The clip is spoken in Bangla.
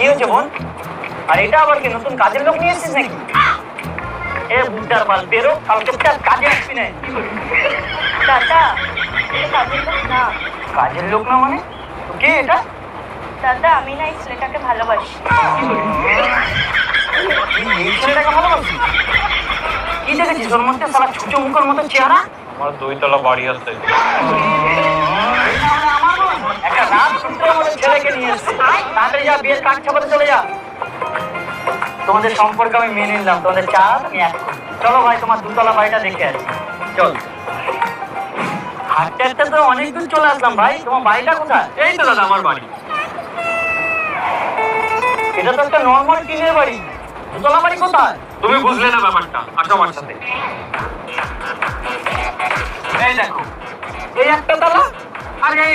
কি হয়েছে বোন? আর এটা আবার কি নতুন কাজের লোক নিয়ে এসেছিস নাকি? এ বুটার বাল বেরো, কালকে কাজে আসবি না। দাদা কাজের লোক না। কাজের লোক না মানে? কে এটা? দাদা আমি না এই ছেলেটাকে ভালোবাসি। এই ছেলেটাকে ভালোবাসি? কি দেখেছিস ওর মধ্যে? সারা ছুঁচো মুখের মতো চেহারা। আমার 2 তলা বাড়ি আছে। একটা রাত সূত্রের মতো ছেলেকে নিয়ে এসছে। তাড়াতাড়ি যা, বিয়ের কাজ ছাপাতে চলে যা। তোমাদের সম্পর্কে আমি মেনে নিলাম, তোমাদের চাপ আমি এক করি। চলো ভাই, তোমার 2 তলা বাড়িটা দেখে আসি। চল। হাঁটতে হাঁটতে তো অনেক দূর চলে আসলাম ভাই। তোমার বাড়িটা কোথায়? এই তো দাদা আমার বাড়ি। এটা তো একটা নর্মাল টিনের বাড়ি। 2 তলা বাড়ি কোথায়? তুমি বুঝলে না ব্যাপারটা, আসো আমার সাথে। এই দেখো, এই একটা তলা আর এই